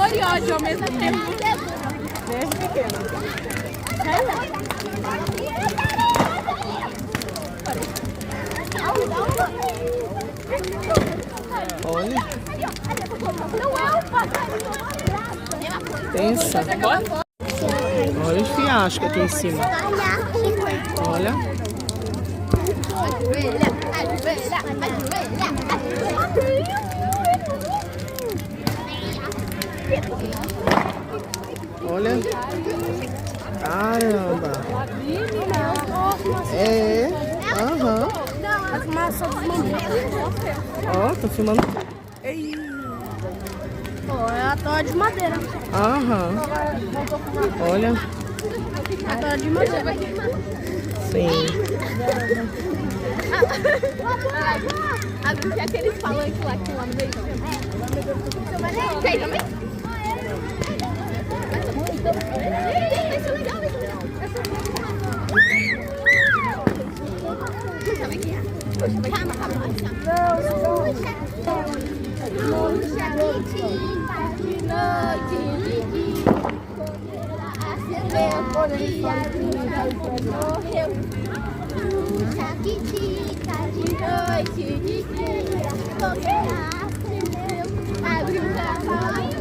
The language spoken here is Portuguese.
amor e ódio ao mesmo tempo. Desde pequena. Olha. Pensa. Olha os fiascos aqui em cima. Olha. Olha. Caramba. É. Aham. Ó, tô filmando. Ei. É a toalha de madeira. Aham. Olha. A toalha de madeira. Sim. Abre aqueles palanques lá que tem lá no meio. Quer também? Vai ser legal, vai ser legal. Sabe o que é? Calma, calma. Puxa, mentira de noite, acendeu, e a vida morreu. Puxa, mentira de noite, fogueira acendeu, abriu o cavalo.